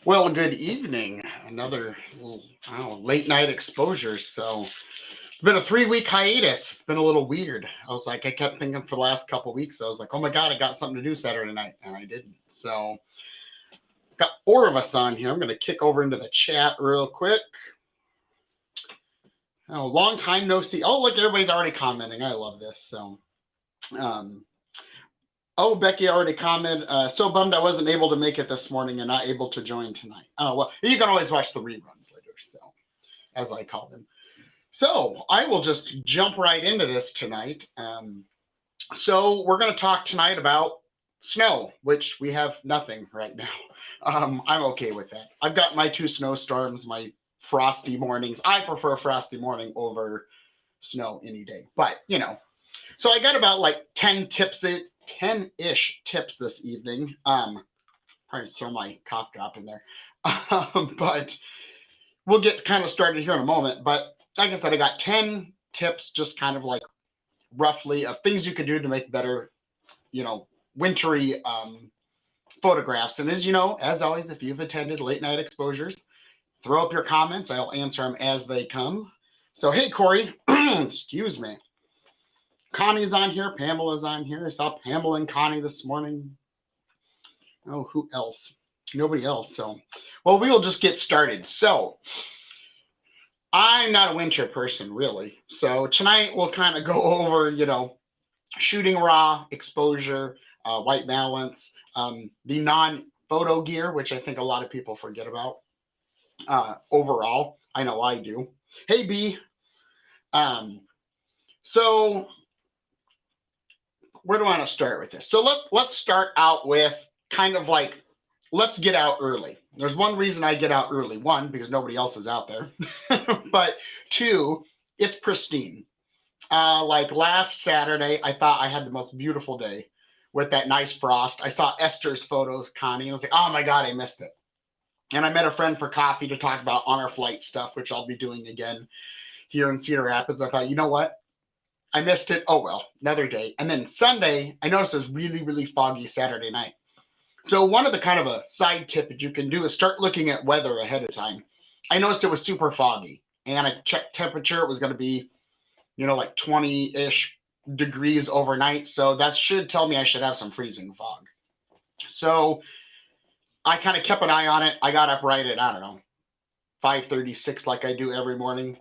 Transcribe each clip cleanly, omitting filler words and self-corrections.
Well, good evening. Another little, I don't know, late night exposure. So it's been a 3 week hiatus. It's been a little weird. I kept thinking for the last couple weeks, I was like, oh my God, I got something to do Saturday night. And I didn't. So got four of us on here. I'm going to kick over into the chat real quick. Oh, long time no see. Oh, look, everybody's already commenting. I love this. Um, oh, Becky already commented. So bummed I wasn't able to make it this morning and not able to join tonight. Oh, well, you can always watch the reruns later. So, as I call them. So I will just jump right into this tonight. So we're going to talk tonight about snow, which we have nothing right now. I'm okay with that. I've got my two snowstorms, my frosty mornings. I prefer frosty morning over snow any day. But, so I got about like 10-ish tips this evening. Probably throw my cough drop in there. But we'll get kind of started here in a moment. But like I said, I got 10 tips, just kind of like roughly of things you could do to make better, wintry photographs. And as you know, as always, if you've attended late night exposures, throw up your comments. I'll answer them as they come. So, hey, Corey, excuse me. Connie's on here. Pamela's on here. I saw Pamela and Connie this morning. Oh, who else? Nobody else. So, well, we will just get started. So, I'm not a winter person, really. So tonight we'll kind of go over, shooting raw, exposure, white balance, the non-photo gear, which I think a lot of people forget about. Overall, I know I do. Hey, B. So where do I want to start with this? So let's start out with kind of like, let's get out early. There's one reason I get out early. One, because nobody else is out there. But two, it's pristine. Like last Saturday, I thought I had the most beautiful day with that nice frost. I saw Esther's photos, Connie, and I was like, oh my God, I missed it. And I met a friend for coffee to talk about on our flight stuff, which I'll be doing again here in Cedar Rapids. I thought, you know what? I missed it. Oh, well, another day. And then Sunday, I noticed it was really, really foggy Saturday night. So one of the kind of a side tip that you can do is start looking at weather ahead of time. I noticed it was super foggy, and I checked temperature. It was going to be, like 20-ish degrees overnight. So that should tell me I should have some freezing fog. So I kind of kept an eye on it. I got up right at, I don't know, 5:36 like I do every morning.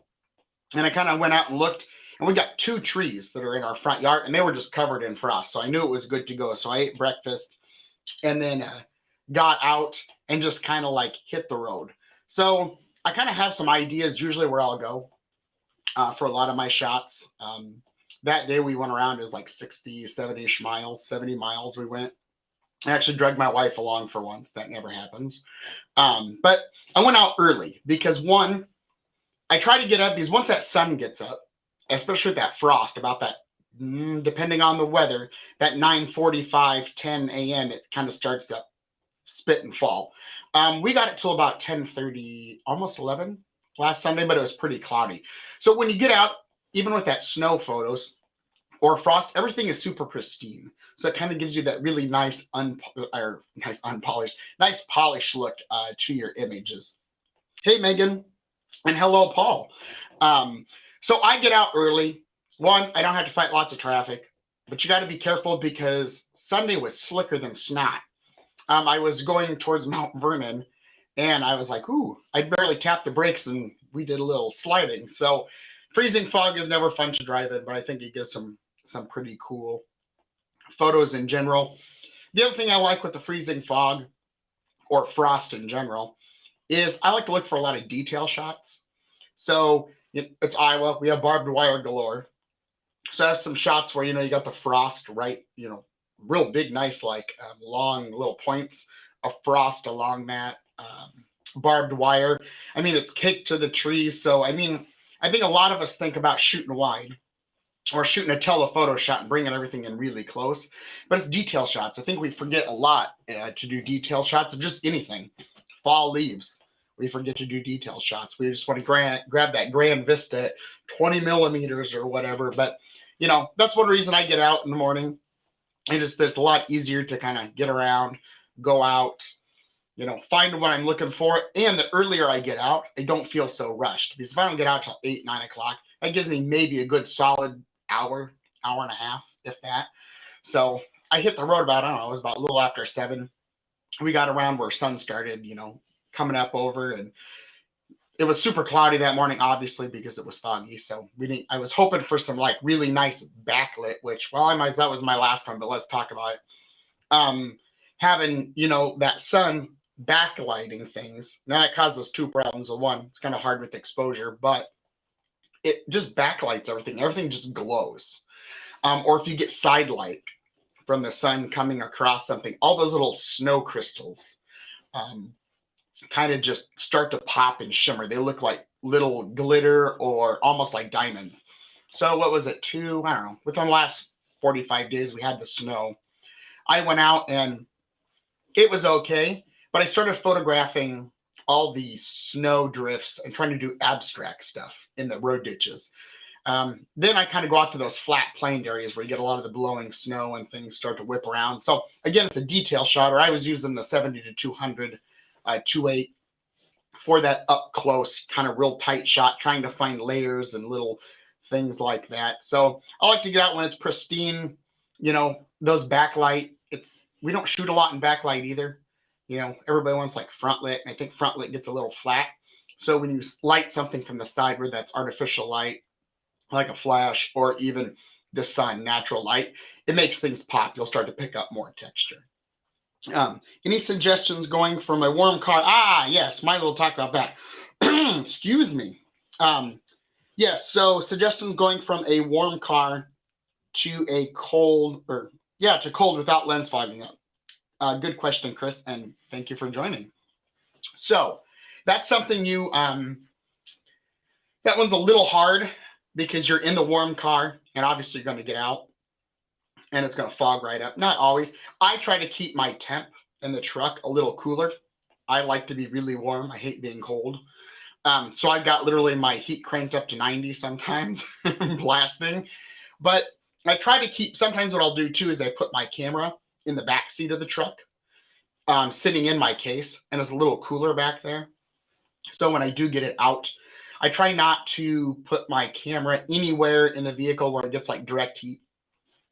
And I kind of went out and looked, and we got two trees that are in our front yard, and they were just covered in frost. So I knew it was good to go. So I ate breakfast and then got out and just kind of like hit the road. So I kind of have some ideas usually where I'll go for a lot of my shots. That day we went around is like 60, 70-ish miles, 70 miles we went. I actually dragged my wife along for once. That never happens. But I went out early because one, I try to get up because once that sun gets up, especially with that frost, about that, depending on the weather, that 9:45, 10 a.m., it kind of starts to spit and fall. We got it till about 10:30, almost 11 last Sunday, but it was pretty cloudy. So when you get out, even with that snow photos or frost, everything is super pristine. So it kind of gives you that really nice, nice polished look to your images. Hey, Megan, and hello, Paul. So I get out early. One, I don't have to fight lots of traffic, but you got to be careful because Sunday was slicker than snot. I was going towards Mount Vernon, and I was like, ooh, I barely tapped the brakes, and we did a little sliding. So freezing fog is never fun to drive in, but I think it gives some pretty cool photos in general. The other thing I like with the freezing fog or frost in general is I like to look for a lot of detail shots. So it's Iowa. We have barbed wire galore. So I have some shots where, you got the frost right, real big, nice, like long little points of frost along that barbed wire. I mean, it's caked to the trees. So, I mean, I think a lot of us think about shooting wide or shooting a telephoto shot and bringing everything in really close, but it's detail shots. I think we forget a lot to do detail shots of just anything. Fall leaves. We forget to do detail shots. We just want to grab that grand vista at 20 millimeters or whatever. But, that's one reason I get out in the morning. It's a lot easier to kind of get around, go out, find what I'm looking for. And the earlier I get out, I don't feel so rushed, because if I don't get out till 8, 9 o'clock, that gives me maybe a good solid hour, hour and a half, if that. So I hit the road about, I don't know, it was about a little after 7. We got around where sun started, coming up over, and it was super cloudy that morning, obviously, because it was foggy. So I was hoping for some like really nice backlit, which, that was my last one, but let's talk about it. Having, that sun backlighting things. Now that causes two problems. One, it's kind of hard with exposure, but it just backlights everything. Everything just glows. Or if you get side light from the sun coming across something, all those little snow crystals kind of just start to pop and shimmer. They look like little glitter or almost like diamonds. So what was it? I don't know. Within the last 45 days, we had the snow. I went out and it was okay, but I started photographing all the snow drifts and trying to do abstract stuff in the road ditches. Then I kind of go out to those flat planed areas where you get a lot of the blowing snow and things start to whip around. So again, it's a detail shot, or I was using the 70 to 200 2.8 for that up close, kind of real tight shot, trying to find layers and little things like that. So I like to get out when it's pristine. Those backlight. We don't shoot a lot in backlight either. Everybody wants like front lit, and I think front lit gets a little flat. So when you light something from the side where that's artificial light, like a flash or even the sun, natural light, it makes things pop. You'll start to pick up more texture. Any suggestions going from a warm car? Yes, Milo will talk about that. Excuse me. Yes, so suggestions going from a warm car to a cold, to cold without lens fogging up. Good question, Chris, and thank you for joining. So that's something that one's a little hard because you're in the warm car and obviously you're going to get out and it's going to fog right up. Not always. I try to keep my temp in the truck a little cooler. I like to be really warm. I hate being cold. So I've got literally my heat cranked up to 90 sometimes, blasting. But I try to keep, sometimes what I'll do too is I put my camera in the back seat of the truck, sitting in my case, and it's a little cooler back there. So when I do get it out, I try not to put my camera anywhere in the vehicle where it gets like direct heat.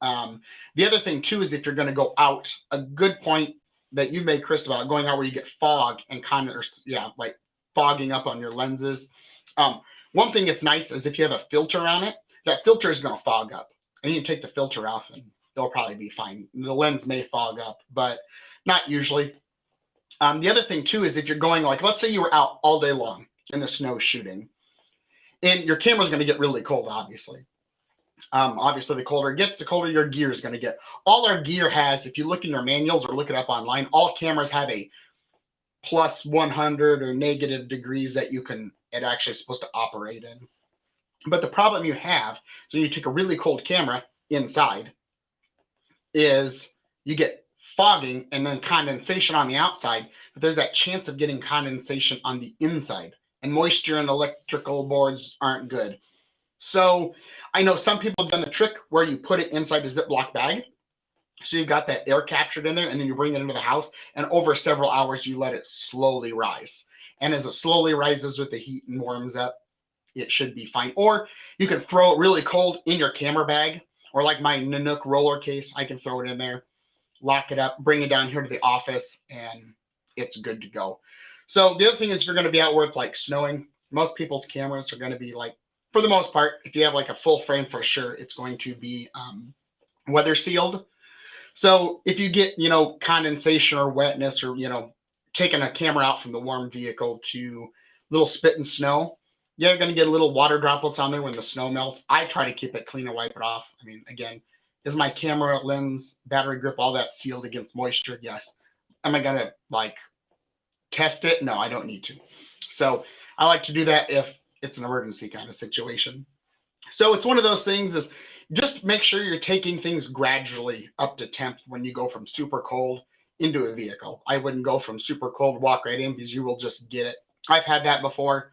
The other thing too is if you're going to go out, a good point that you made, Chris, about going out where you get fog and kind of, like fogging up on your lenses. One thing that's nice is if you have a filter on it, that filter is going to fog up, and you can take the filter off and they'll probably be fine. The lens may fog up, but not usually. The other thing too is if you're going, like, let's say you were out all day long in the snow shooting, and your camera's going to get really cold, obviously. Obviously, the colder it gets, the colder your gear is going to get. All our gear has, if you look in your manuals or look it up online, all cameras have a plus 100 or negative degrees that it actually is supposed to operate in. But the problem you have, so you take a really cold camera inside, is you get fogging and then condensation on the outside, but there's that chance of getting condensation on the inside, and moisture and electrical boards aren't good. So I know some people have done the trick where you put it inside a Ziploc bag. So you've got that air captured in there, and then you bring it into the house, and over several hours, you let it slowly rise. And as it slowly rises with the heat and warms up, it should be fine. Or you can throw it really cold in your camera bag, or like my Nanook roller case, I can throw it in there, lock it up, bring it down here to the office, and it's good to go. So the other thing is if you're going to be out where it's like snowing, most people's cameras are going to be like, for the most part, if you have like a full frame, for sure, it's going to be weather sealed. So if you get, condensation or wetness or, taking a camera out from the warm vehicle to little spit and snow, you're going to get a little water droplets on there when the snow melts. I try to keep it clean and wipe it off. I mean, again, is my camera, lens, battery grip, all that sealed against moisture? Yes. Am I going to like test it? No, I don't need to. So I like to do that if it's an emergency kind of situation. So it's one of those things is just make sure you're taking things gradually up to temp when you go from super cold into a vehicle. I wouldn't go from super cold, walk right in, because you will just get it. I've had that before.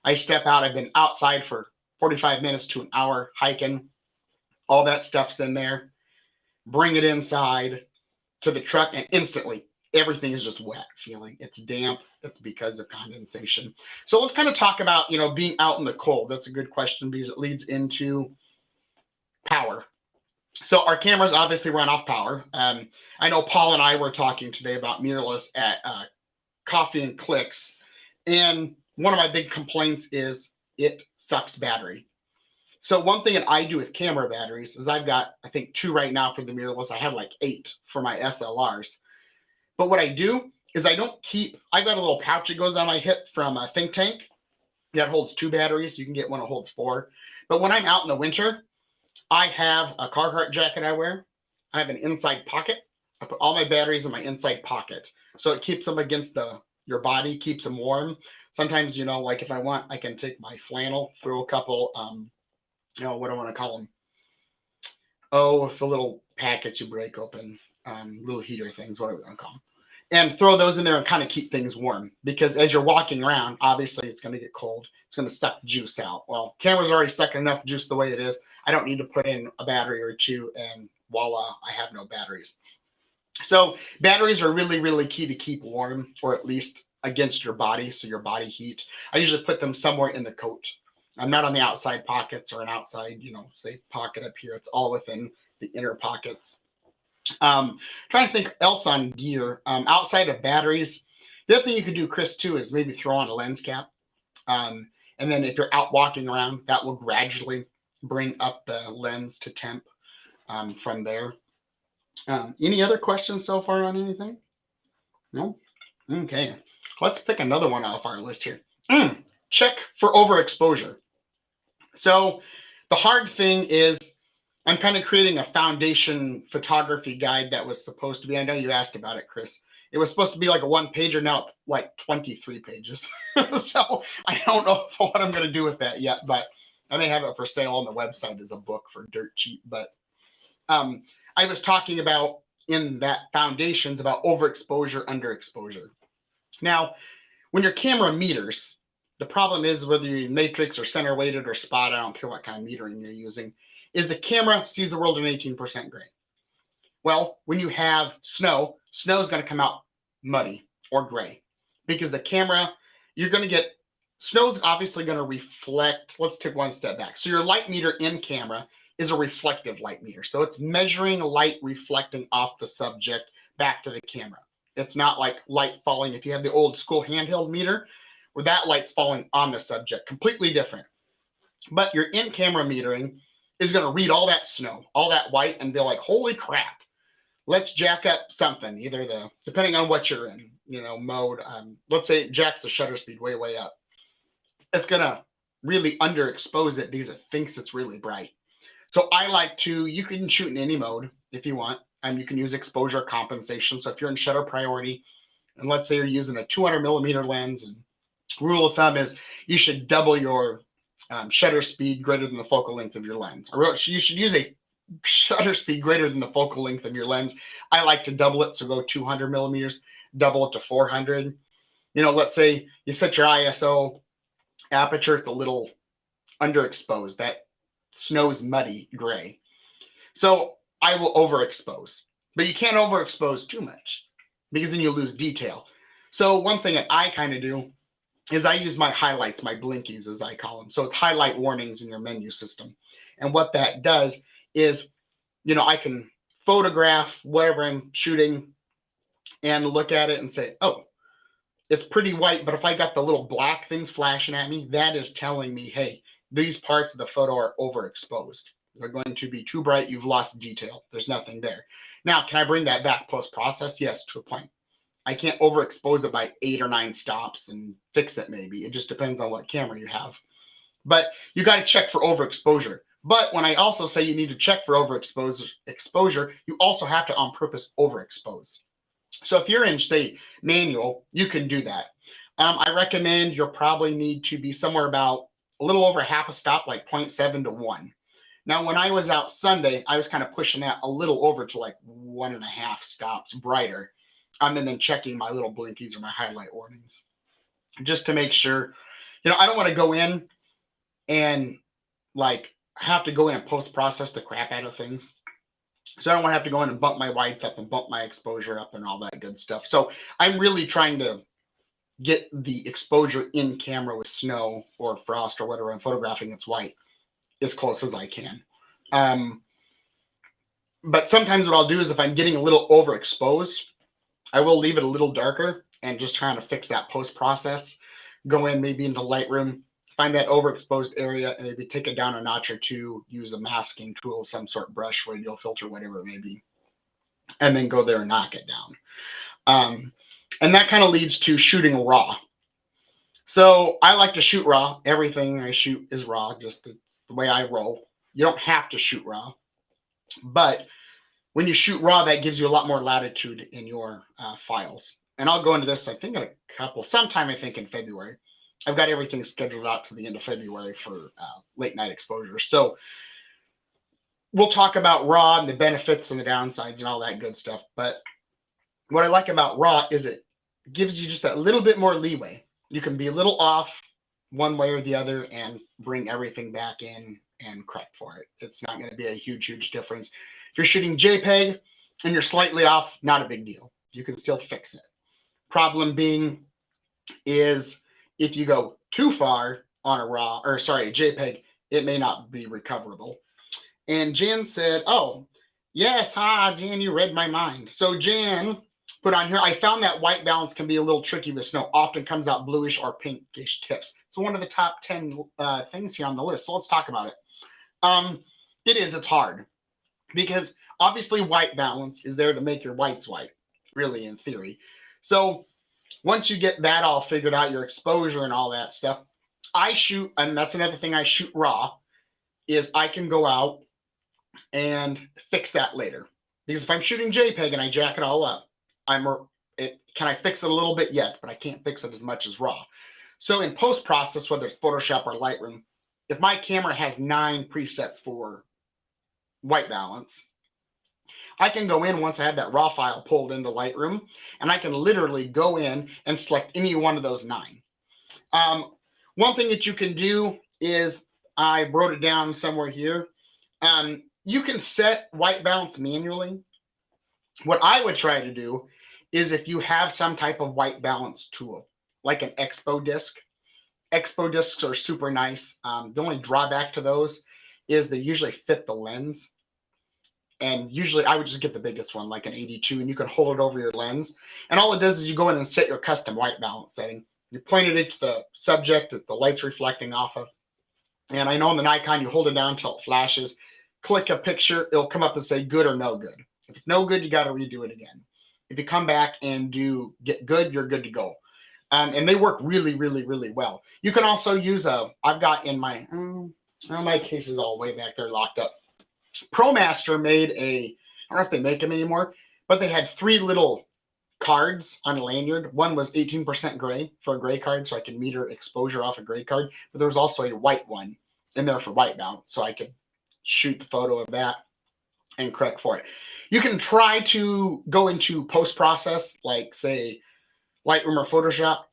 I step out, I've been outside for 45 minutes to an hour hiking. All that stuff's in there. Bring it inside to the truck, and instantly everything is just wet feeling. It's damp. It's because of condensation. So let's kind of talk about, being out in the cold. That's a good question because it leads into power. So our cameras obviously run off power. I know Paul and I were talking today about mirrorless at Coffee and Clicks, and one of my big complaints is it sucks battery. So one thing that I do with camera batteries is I've got, I think, 2 right now for the mirrorless. I had like 8 for my SLRs. But what I do is I don't keep, I've got a little pouch that goes on my hip from a Think Tank that holds 2 batteries. You can get one that holds 4. But when I'm out in the winter, I have a Carhartt jacket I wear. I have an inside pocket. I put all my batteries in my inside pocket. So it keeps them against your body, keeps them warm. Sometimes, like if I want, I can take my flannel, throw a couple, what do I want to call them? Oh, the little packets you break open, little heater things, whatever we want to call them. And throw those in there and kind of keep things warm. Because as you're walking around, obviously it's going to get cold. It's going to suck juice out. Well, camera's already sucking enough juice the way it is. I don't need to put in a battery or 2, and voila, I have no batteries. So batteries are really, really key to keep warm, or at least against your body, so your body heat. I usually put them somewhere in the coat. I'm not on the outside pockets or an outside, say pocket up here. It's all within the inner pockets. Trying to think else on gear. Outside of batteries, the other thing you could do, Chris, too, is maybe throw on a lens cap. And then if you're out walking around, that will gradually bring up the lens to temp from there. Any other questions so far on anything? No? Okay. Let's pick another one off our list here. Check for overexposure. So the hard thing is I'm kind of creating a foundation photography guide that was supposed to be, I know you asked about it, Chris. It was supposed to be like a 1-pager. Now it's like 23 pages. So I don't know what I'm going to do with that yet, but I may have it for sale on the website as a book for dirt cheap. But I was talking about in that foundations about overexposure, underexposure. Now, when your camera meters, the problem is whether you're matrix or center weighted or spot, I don't care what kind of metering you're using, is the camera sees the world in 18% gray. Well, when you have snow is going to come out muddy or gray because the camera, you're going to get, snow's obviously going to reflect. Let's take one step back. So your light meter in camera is a reflective light meter. So it's measuring light reflecting off the subject back to the camera. It's not like light falling. If you have the old school handheld meter where that light's falling on the subject, completely different. But your in-camera metering is going to read all that snow, all that white, and be like, holy crap, let's jack up something, either depending on what you're in, mode. Let's say it jacks the shutter speed way, way up. It's going to really underexpose it because it thinks it's really bright. So I like to, you can shoot in any mode if you want, and you can use exposure compensation. So if you're in shutter priority, and let's say you're using a 200 millimeter lens, and rule of thumb is you should double your shutter speed greater than the focal length of your lens. Or you should use a shutter speed greater than the focal length of your lens. I like to double it, so go 200 millimeters, double it to 400. Let's say you set your ISO aperture, it's a little underexposed. That snow's muddy gray. So I will overexpose, but you can't overexpose too much because then you lose detail. So one thing that I kind of do is I use my highlights, my blinkies as I call them. So it's highlight warnings in your menu system. And what that does is, I can photograph whatever I'm shooting and look at it and say, oh, it's pretty white, but if I got the little black things flashing at me, that is telling me, hey, these parts of the photo are overexposed. They're going to be too bright. You've lost detail. There's nothing there. Now, can I bring that back post-process? Yes, to a point. I can't overexpose it by 8 or 9 stops and fix it maybe. It just depends on what camera you have. But you got to check for overexposure. But when I also say you need to check for overexposure, you also have to on purpose overexpose. So if you're in, say, manual, you can do that. I recommend you'll probably need to be somewhere about a little over half a stop, like 0.7 to 1. Now, when I was out Sunday, I was kind of pushing that a little over to like 1.5 stops brighter. And then checking my little blinkies or my highlight warnings just to make sure, I don't want to go in and like have to go in and post-process the crap out of things. So I don't want to have to go in and bump my whites up and bump my exposure up and all that good stuff. So I'm really trying to get the exposure in camera with snow or frost or whatever I'm photographing that's white as close as I can. But sometimes what I'll do is if I'm getting a little overexposed, I will leave it a little darker and just trying to fix that post process. Go in maybe into Lightroom, find that overexposed area, and maybe take it down a notch or two, use a masking tool of some sort, brush, radial filter, whatever it may be, and then go there and knock it down. And that kind of leads to shooting raw. So I like to shoot raw. Everything I shoot is raw, just the way I roll. You don't have to shoot raw, but when you shoot raw, that gives you a lot more latitude in your files. And I'll go into this, I think, in a couple, sometime I think in February. I've got everything scheduled out to the end of February for late night exposure. So we'll talk about raw and the benefits and the downsides and all that good stuff. But what I like about raw is it gives you just that little bit more leeway. You can be a little off one way or the other and bring everything back in and correct for it. It's not going to be a huge difference. If you're shooting JPEG and you're slightly off, not a big deal. You can still fix it. Problem being is if you go too far on a JPEG, it may not be recoverable. And Jan said, oh, yes, Jan, you read my mind. So Jan put on here, I found that white balance can be a little tricky with snow, often comes out bluish or pinkish tips. So one of the top 10 things here on the list. So let's talk about it. It's hard because obviously white balance is there to make your whites white, really, in theory. So once you get that all figured out, your exposure and all that stuff, I shoot, and that's another thing I shoot raw, is I can go out and fix that later. Because if I'm shooting JPEG and I jack it all up, can I fix it a little bit? Yes, but I can't fix it as much as raw. So in post-process, whether it's Photoshop or Lightroom, if my camera has 9 presets for white balance, I can go in once I have that raw file pulled into Lightroom, and I can literally go in and select any one of those 9. One thing that you can do is, I wrote it down somewhere here, you can set white balance manually. What I would try to do is if you have some type of white balance tool, like an Expo disc. Expo discs are super nice. The only drawback to those is they usually fit the lens. And usually I would just get the biggest one, like an 82, and you can hold it over your lens. And all it does is you go in and set your custom white balance setting. You point it to the subject that the light's reflecting off of. And I know on the Nikon, you hold it down until it flashes. Click a picture, it'll come up and say good or no good. If it's no good, you got to redo it again. If you come back and get good, you're good to go. And they work really well. You can also use I've got in my, my case is all way back there locked up. ProMaster made I don't know if they make them anymore, but they had 3 little cards on a lanyard. One was 18% gray for a gray card, so I could meter exposure off a gray card. But there was also a white one in there for white balance, so I could shoot the photo of that and correct for it. You can try to go into post-process, like say Lightroom or Photoshop,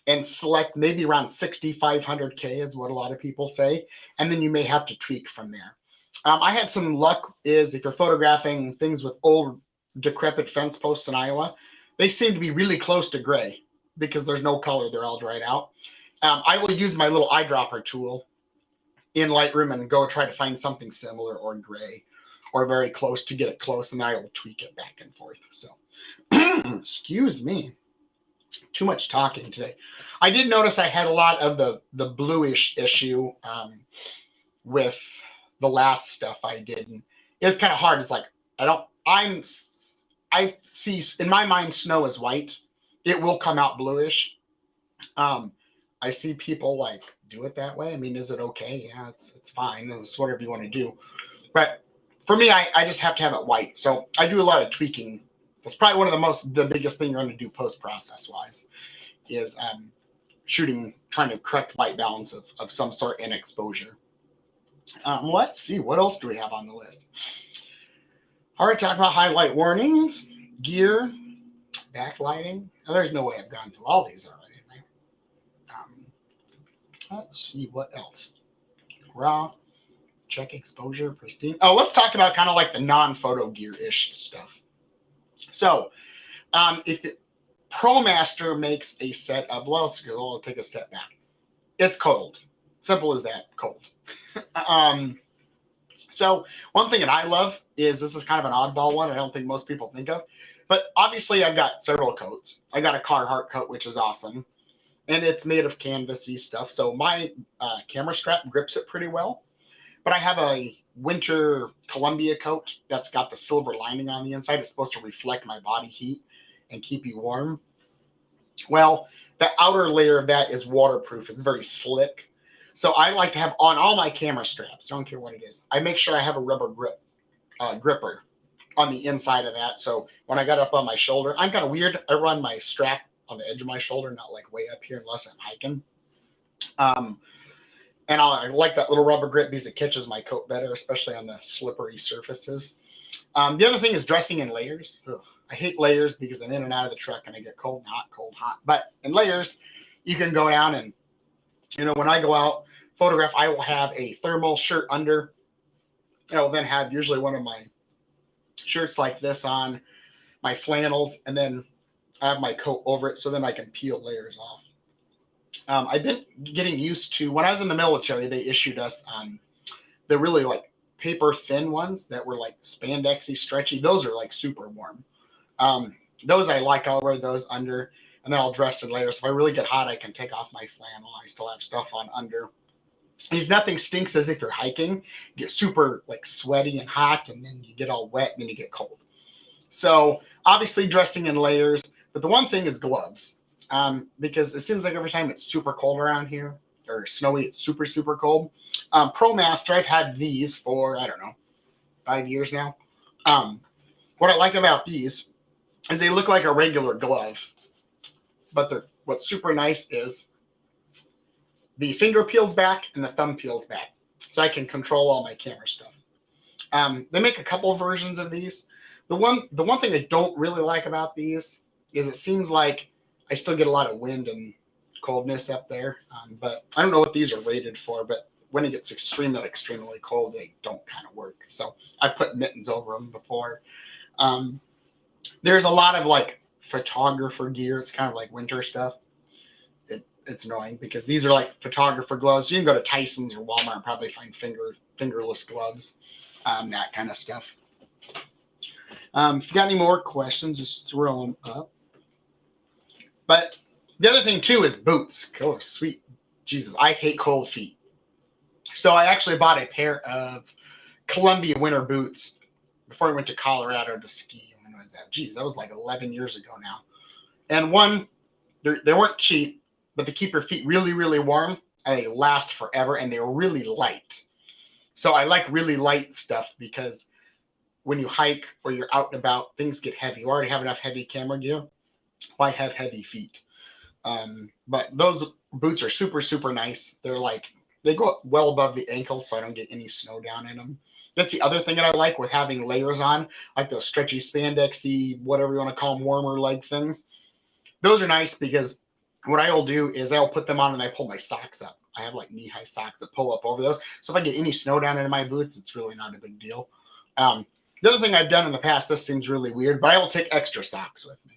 and select maybe around 6,500K is what a lot of people say. And then you may have to tweak from there. I had some luck is if you're photographing things with old decrepit fence posts in Iowa, they seem to be really close to gray because there's no color. They're all dried out. I will use my little eyedropper tool in Lightroom and go try to find something similar or gray or very close to get it close, and then I will tweak it back and forth. So, excuse me. Too much talking today. I did notice I had a lot of the bluish issue with the last stuff I did. And it's kind of hard. It's like, I see in my mind, snow is white. It will come out bluish. I see people like do it that way. I mean, is it okay? Yeah, it's fine. It's whatever you want to do. But for me, I just have to have it white. So I do a lot of tweaking. That's probably one of the biggest thing you're going to do post-process wise is trying to correct white balance of some sort in exposure. Let's see, what else do we have on the list? Already talked about highlight warnings, gear, backlighting. Now, there's no way I've gone through all these already. Right? Let's see what else. Raw. check exposure, pristine. Oh, let's talk about kind of like the non-photo gear-ish stuff. So if ProMaster makes a set of, well, I'll take a step back. It's cold. Simple as that, cold. So one thing that I love is, this is kind of an oddball one I don't think most people think of, but obviously I've got several coats. I got a Carhartt coat, which is awesome, and it's made of canvasy stuff, so my camera strap grips it pretty well. But I have a winter Columbia coat that's got the silver lining on the inside. It's supposed to reflect my body heat and keep you warm. Well, the outer layer of that is waterproof. It's very slick. So I like to have on all my camera straps, I don't care what it is, I make sure I have a rubber gripper on the inside of that. So when I got up on my shoulder, I'm kind of weird. I run my strap on the edge of my shoulder, not like way up here unless I'm hiking. And I like that little rubber grip because it catches my coat better, especially on the slippery surfaces. The other thing is dressing in layers. Ugh, I hate layers because I'm in and out of the truck and I get cold and hot, cold, hot. But in layers, you can go down and, when I go out, photograph, I will have a thermal shirt under. I will then have usually one of my shirts like this on, my flannels, and then I have my coat over it so then I can peel layers off. I've been getting used to, when I was in the military, they issued us the really like paper thin ones that were like spandexy, stretchy. Those are like super warm. Those I like. I'll wear those under, and then I'll dress in layers. If I really get hot, I can take off my flannel. I still have stuff on under. Because nothing stinks as if you're hiking. You get super like sweaty and hot, and then you get all wet, and then you get cold. So obviously dressing in layers. But the one thing is gloves. Because it seems like every time it's super cold around here or snowy, it's super, super cold. ProMaster, I've had these for, I don't know, 5 years now. What I like about these is they look like a regular glove, but what's super nice is the finger peels back and the thumb peels back, so I can control all my camera stuff. They make a couple of versions of these. The one thing I don't really like about these is it seems like I still get a lot of wind and coldness up there, but I don't know what these are rated for, but when it gets extremely, extremely cold, they don't kind of work. So I've put mittens over them before. There's a lot of like photographer gear. It's kind of like winter stuff. It's annoying because these are like photographer gloves. You can go to Tyson's or Walmart and probably find fingerless gloves, that kind of stuff. If you got any more questions, just throw them up. But the other thing, too, is boots. Oh, sweet Jesus. I hate cold feet. So I actually bought a pair of Columbia winter boots before I went to Colorado to ski. When was that? Geez, that was like 11 years ago now. And one, they weren't cheap, but they keep your feet really, really warm, and they last forever, and they're really light. So I like really light stuff because when you hike or you're out and about, things get heavy. You already have enough heavy camera gear. Why have heavy feet? But those boots are super, super nice. They're like, they go well above the ankle, so I don't get any snow down in them. That's the other thing that I like with having layers on, like those stretchy spandexy, whatever you want to call them, warmer leg things. Those are nice because what I will do is I'll put them on and I pull my socks up. I have like knee-high socks that pull up over those. So if I get any snow down into my boots, it's really not a big deal. The other thing I've done in the past, this seems really weird, but I will take extra socks with me.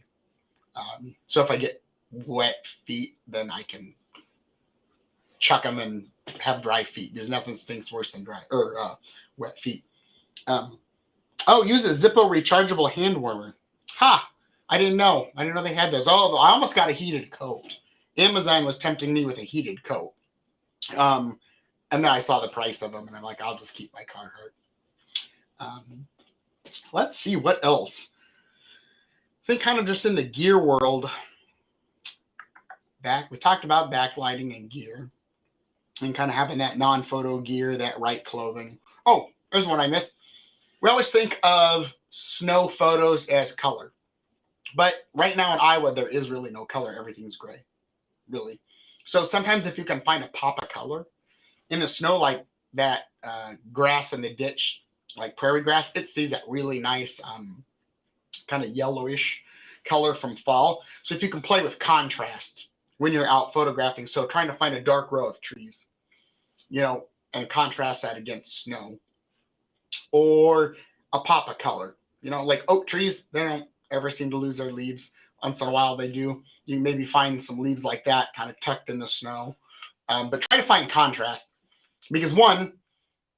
So if I get wet feet, then I can chuck them and have dry feet because nothing stinks worse than wet feet. Use a Zippo rechargeable hand warmer. I didn't know. I didn't know they had those. Oh, I almost got a heated coat. Amazon was tempting me with a heated coat. And then I saw the price of them and I'm like, I'll just keep my Carhartt. Let's see what else. I think kind of just in the gear world, we talked about backlighting and gear and kind of having that non-photo gear, that right clothing. Oh, there's one I missed. We always think of snow photos as color. But right now in Iowa, there is really no color. Everything's gray, really. So sometimes if you can find a pop of color in the snow, like that grass in the ditch, like prairie grass, it stays that really nice kind of yellowish color from fall. So if you can play with contrast when you're out photographing, so trying to find a dark row of trees, and contrast that against snow, or a pop of color. You know, like oak trees, they don't ever seem to lose their leaves. Once in a while, they do. You can maybe find some leaves like that kind of tucked in the snow. But try to find contrast because one,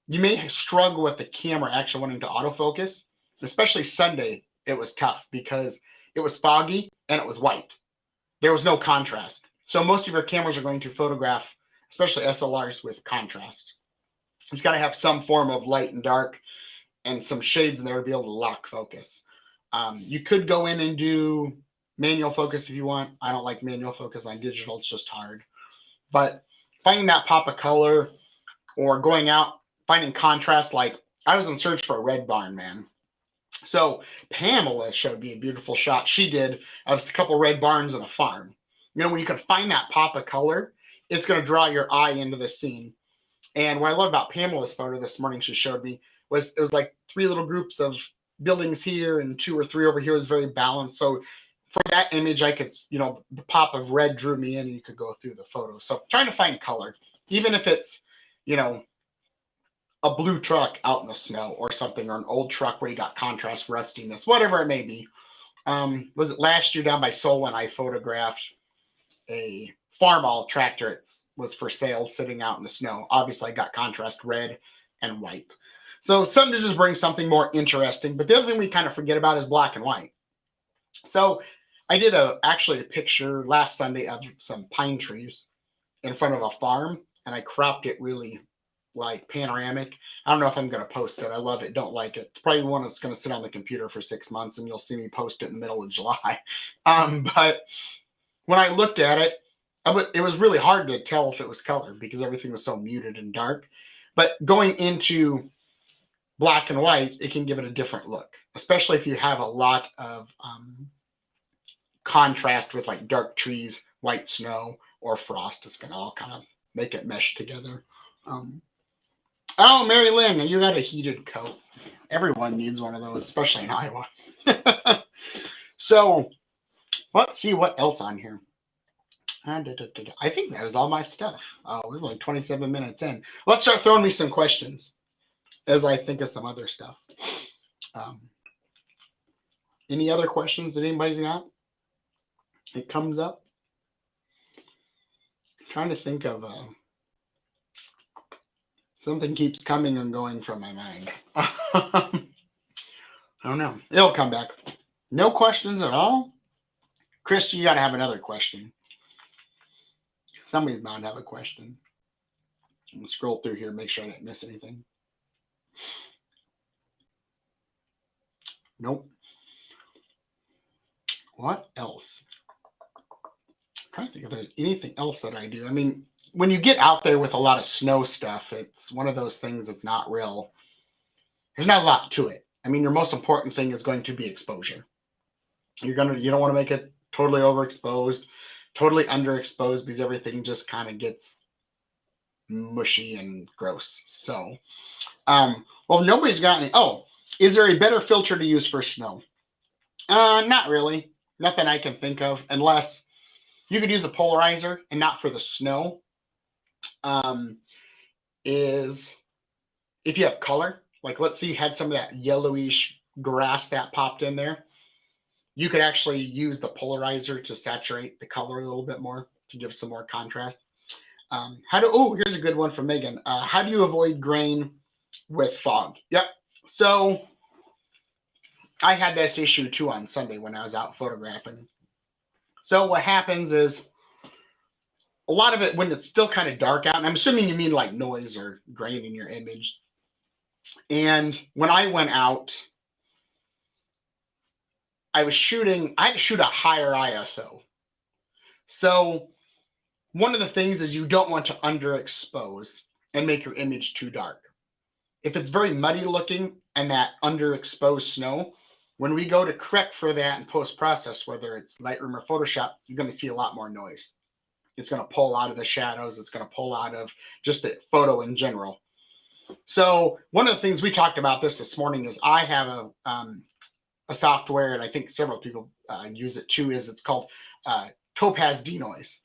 you may struggle with the camera actually wanting to autofocus, especially Sunday. It was tough because it was foggy and it was white. There was no contrast. So most of your cameras are going to photograph, especially SLRs, with contrast. It's got to have some form of light and dark and some shades in there to be able to lock focus. You could go in and do manual focus if you want. I don't like manual focus on digital. It's just hard. But finding that pop of color or going out, finding contrast, like I was in search for a red barn, man. So Pamela showed me a beautiful shot she did of a couple red barns and a farm. You know, when you can find that pop of color, it's going to draw your eye into the scene. And what I love about Pamela's photo this morning she showed me was it was like 3 little groups of buildings here and 2 or 3 over here. It was very balanced. So for that image, I could, you know, the pop of red drew me in and you could go through the photo. So trying to find color, even if it's, you know, a blue truck out in the snow or something, or an old truck where you got contrast, rustiness, whatever it may be. Was it last year down by Solon, I photographed a Farmall tractor. It was for sale sitting out in the snow. Obviously, I got contrast red and white. So some to just bring something more interesting. But the other thing we kind of forget about is black and white. So I did actually a picture last Sunday of some pine trees in front of a farm, and I cropped it really like panoramic. I don't know if I'm going to post it. I love it. Don't like it. It's probably one that's going to sit on the computer for 6 months, and you'll see me post it in the middle of July. But when I looked at it, it was really hard to tell if it was color because everything was so muted and dark. But going into black and white, it can give it a different look, especially if you have a lot of contrast with like dark trees, white snow, or frost. It's going to all kind of make it mesh together. Oh, Mary Lynn, you got a heated coat. Everyone needs one of those, especially in Iowa. So let's see what else on here. I think that is all my stuff. Oh, we're like 27 minutes in. Let's start throwing me some questions as I think of some other stuff. Any other questions that anybody's got? It comes up. I'm trying to think of something keeps coming and going from my mind. I don't know. It'll come back. No questions at all? Chris, you got to have another question. Somebody's bound to have a question. I'm going to scroll through here and make sure I didn't miss anything. Nope. What else? I'm trying to think if there's anything else that I do. I mean, when you get out there with a lot of snow stuff, it's one of those things that's not real. There's not a lot to it. I mean, your most important thing is going to be exposure. You don't want to make it totally overexposed, totally underexposed, because everything just kind of gets mushy and gross. So, well, nobody's got any. Oh, is there a better filter to use for snow? Not really. Nothing I can think of, unless you could use a polarizer and not for the snow. Is if you have color, like let's say you had some of that yellowish grass that popped in there, you could actually use the polarizer to saturate the color a little bit more to give some more contrast. Here's a good one from Megan. How do you avoid grain with fog? Yep. So I had this issue too on Sunday when I was out photographing. So what happens is a lot of it when it's still kind of dark out, and I'm assuming you mean like noise or grain in your image. And when I went out, I had to shoot a higher ISO. So one of the things is you don't want to underexpose and make your image too dark. If it's very muddy looking and that underexposed snow, when we go to correct for that in post-process, whether it's Lightroom or Photoshop, you're going to see a lot more noise. It's going to pull out of the shadows. It's going to pull out of just the photo in general. So one of the things we talked about this morning is I have a software, and I think several people use it too, is it's called Topaz Denoise.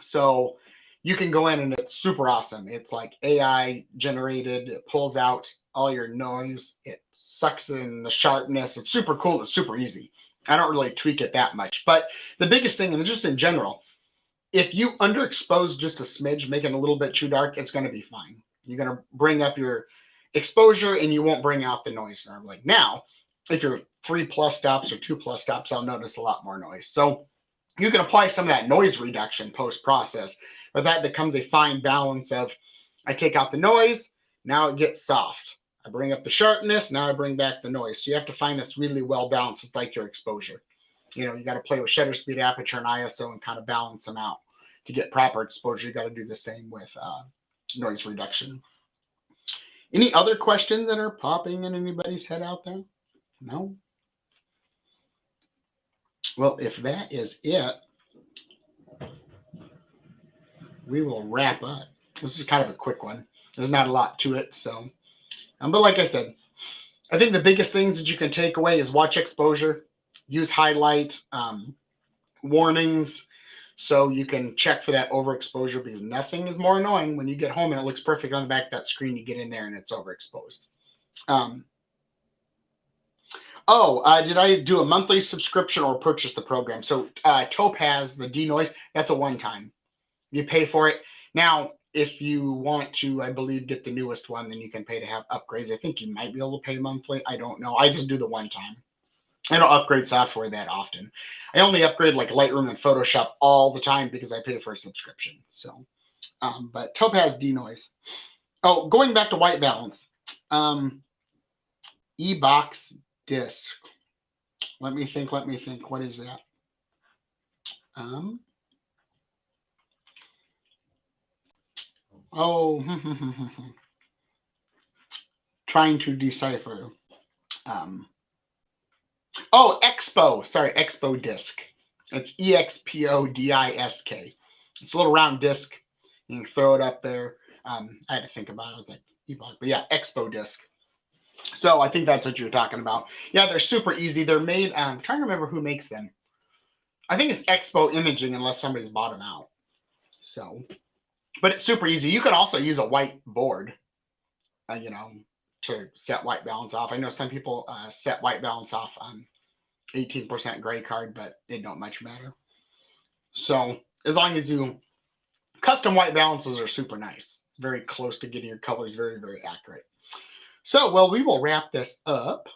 So you can go in and it's super awesome. It's like AI generated. It pulls out all your noise. It sucks in the sharpness. It's super cool. It's super easy. I don't really tweak it that much. But the biggest thing, and just in general, if you underexpose just a smidge, make it a little bit too dark, it's going to be fine. You're going to bring up your exposure and you won't bring out the noise normally. Now, if you're 3+ stops or 2+ stops, I'll notice a lot more noise. So you can apply some of that noise reduction post-process, but that becomes a fine balance of, I take out the noise, now it gets soft. I bring up the sharpness, now I bring back the noise. So you have to find this really well balanced. It's like your exposure. You got to play with shutter speed, aperture, and ISO and kind of balance them out to get proper exposure. You got to do the same with noise reduction. Any other questions that are popping in anybody's head out there? No? Well, if that is it, we will wrap up. This is kind of a quick one. There's not a lot to it. So, but like I said, I think the biggest things that you can take away is watch exposure, use highlight, warnings, so you can check for that overexposure, because nothing is more annoying when you get home and it looks perfect on the back of that screen. You get in there and it's overexposed. Did I do a monthly subscription or purchase the program? So Topaz, the denoise, that's a one-time. You pay for it. Now, if you want to, I believe, get the newest one, then you can pay to have upgrades. I think you might be able to pay monthly. I don't know. I just do the one time. I don't upgrade software that often. I only upgrade like Lightroom and Photoshop all the time because I pay for a subscription. So, but Topaz denoise. Oh, going back to white balance. E-Box disc. Let me think. What is that? Trying to decipher. Expo. Sorry, Expo disc. It's EXPO DISK. It's a little round disc. You can throw it up there. I had to think about it. I was like, e-book. But yeah, Expo disc. So I think that's what you're talking about. Yeah, they're super easy. They're made, I'm trying to remember who makes them. I think it's Expo Imaging, unless somebody's bought them out. So, but it's super easy. You can also use a white board, to set white balance off. I know some people set white balance off on 18% gray card, but it don't much matter. So as long as you, custom white balances are super nice. It's very close to getting your colors very, very accurate. So, well, we will wrap this up.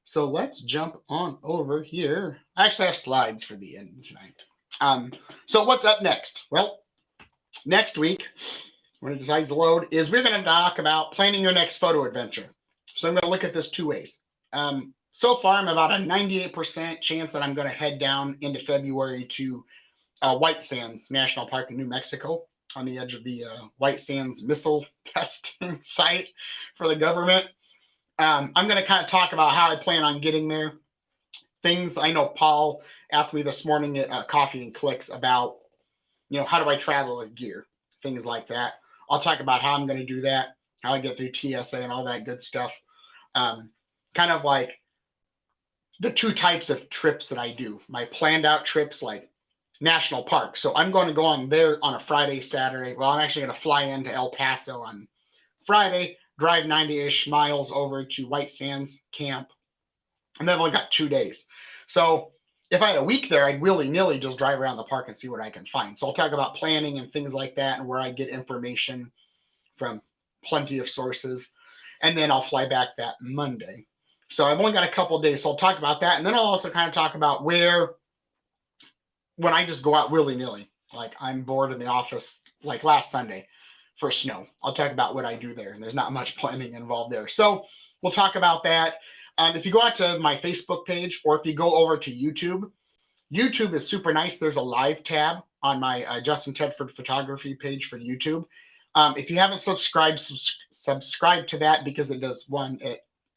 So let's jump on over here. I actually have slides for the end tonight. So what's up next? Well, next week, when it decides to load, is we're going to talk about planning your next photo adventure. So I'm going to look at this two ways. So far, I'm about a 98% chance that I'm going to head down into February to White Sands National Park in New Mexico, on the edge of the White Sands missile testing site for the government. I'm going to kind of talk about how I plan on getting there. Things I know Paul asked me this morning at Coffee and Clicks about, how do I travel with gear? Things like that. I'll talk about how I'm going to do that, how I get through TSA and all that good stuff. Kind of like the two types of trips that I do. My planned out trips, like national park. So I'm going to go on there on a Friday, Saturday. Well, I'm actually going to fly into El Paso on Friday, drive 90-ish miles over to White Sands camp, and then I've only got 2 days. So if I had a week there, I'd willy-nilly just drive around the park and see what I can find. So I'll talk about planning and things like that, and where I get information from plenty of sources. And then I'll fly back that Monday. So I've only got a couple of days, so I'll talk about that. And then I'll also kind of talk about when I just go out willy-nilly, like I'm bored in the office, like last Sunday for snow. I'll talk about what I do there, and there's not much planning involved there. So we'll talk about that. If you go out to my Facebook page, or if you go over to YouTube, YouTube is super nice. There's a live tab on my Justin Tedford photography page for YouTube. If you haven't subscribed to that, because it does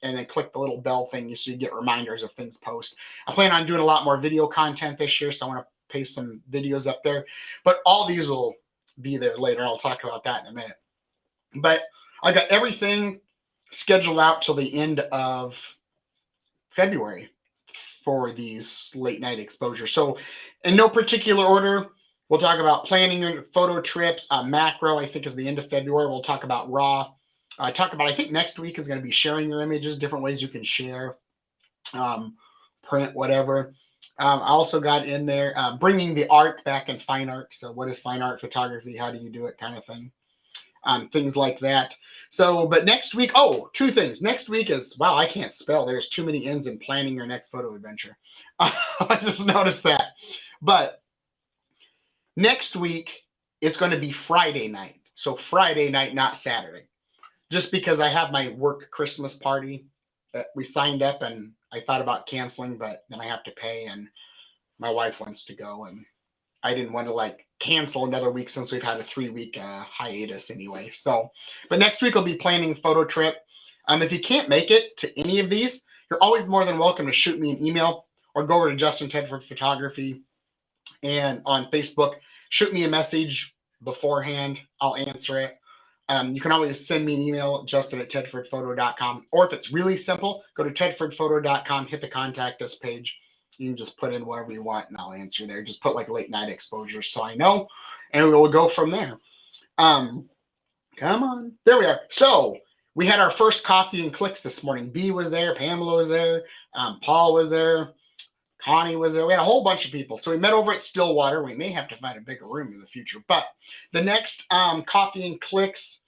and then click the little bell thing so you get reminders of things post. I plan on doing a lot more video content this year, so I want to paste some videos up there. But all these will be there later. I'll talk about that in a minute. But I got everything scheduled out till the end of February for these late night exposures. So in no particular order, We'll talk about planning your photo trips. Macro, I think, is the end of February. We'll talk about raw. I think next week is going to be sharing your images, different ways you can share, print, whatever. I also got in there bringing the art back in fine art. So what is fine art photography? How do you do it kind of thing? Things like that. So, but next week, two things. Next week is, wow, I can't spell. There's too many N's in planning your next photo adventure. I just noticed that. But next week, it's going to be Friday night. So Friday night, not Saturday. Just because I have my work Christmas party that we signed up and I thought about canceling, but then I have to pay and my wife wants to go and I didn't want to cancel another week since we've had a 3-week hiatus anyway. So, but next week I'll be planning photo trip. If you can't make it to any of these, you're always more than welcome to shoot me an email or go over to Justin Tedford Photography and on Facebook, shoot me a message beforehand. I'll answer it. You can always send me an email, justin@tedfordphoto.com. Or if it's really simple, go to tedfordphoto.com, hit the contact us page. You can just put in whatever you want and I'll answer there. Just put late night exposure so I know, and we'll go from there. Come on. There we are. So we had our first coffee and clicks this morning. B was there, Pamela was there, Paul was there, Connie was there. We had a whole bunch of people. So we met over at Stillwater. We may have to find a bigger room in the future. But the next coffee and clicks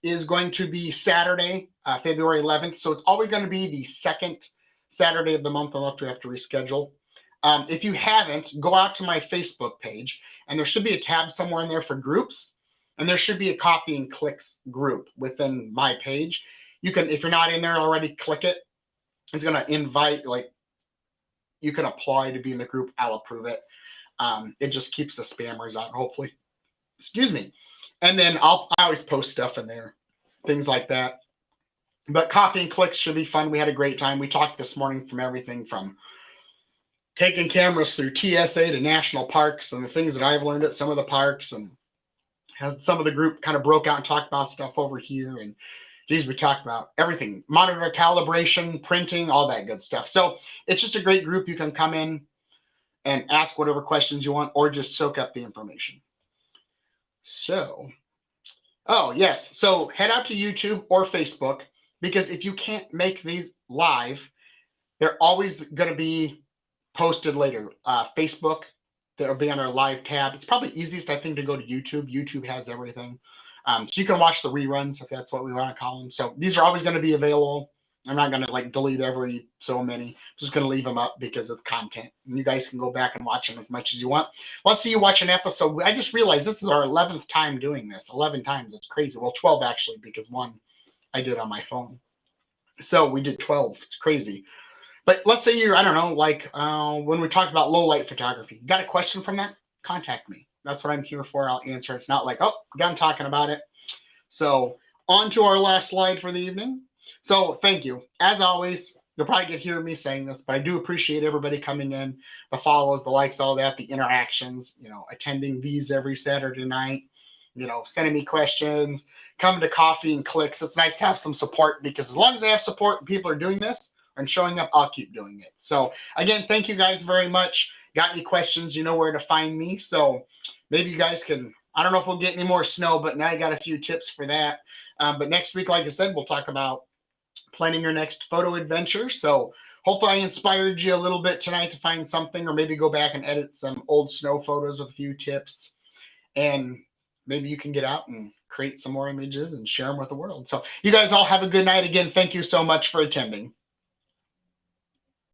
is going to be Saturday, February 11th. So it's always going to be the second Saturday of the month, unless we have to reschedule. If you haven't, go out to my Facebook page, and there should be a tab somewhere in there for groups, and there should be a Coffee and Clicks group within my page. You can, if you're not in there already, click it. It's going to invite, you can apply to be in the group. I'll approve it. It just keeps the spammers out, hopefully. Excuse me. And then I always post stuff in there, things like that. But Coffee and Clicks should be fun. We had a great time. We talked this morning from everything from taking cameras through TSA to national parks and the things that I've learned at some of the parks, and had some of the group kind of broke out and talked about stuff over here. And geez, we talked about everything, monitor calibration, printing, all that good stuff. So it's just a great group. You can come in and ask whatever questions you want or just soak up the information. So, oh yes. So head out to YouTube or Facebook, because if you can't make these live, they're always going to be posted later. Facebook, they'll be on our live tab. It's probably easiest, I think, to go to YouTube. YouTube has everything. So you can watch the reruns if that's what we want to call them. So these are always going to be available. I'm not going to delete every so many. I'm just going to leave them up because of the content. And you guys can go back and watch them as much as you want. Let's say you watch an episode. I just realized this is our 11th time doing this. 11 times. It's crazy. Well, 12 actually, because one I did on my phone. So we did 12. It's crazy. But let's say you're, I don't know, when we talked about low light photography, you got a question from that? Contact me. That's what I'm here for. I'll answer. It's not oh, done talking about it. So on to our last slide for the evening. So thank you. As always, you'll probably hear me saying this, but I do appreciate everybody coming in, the follows, the likes, all that, the interactions, attending these every Saturday night, sending me questions, coming to Coffee and Clicks. It's nice to have some support, because as long as I have support and people are doing this and showing up, I'll keep doing it. So again, thank you guys very much. Got any questions, you know where to find me. So maybe you guys can, I don't know if we'll get any more snow, but now I got a few tips for that. But next week, like I said, we'll talk about planning your next photo adventure. So hopefully I inspired you a little bit tonight to find something, or maybe go back and edit some old snow photos with a few tips. And maybe you can get out and create some more images and share them with the world. So you guys all have a good night. Again, thank you so much for attending.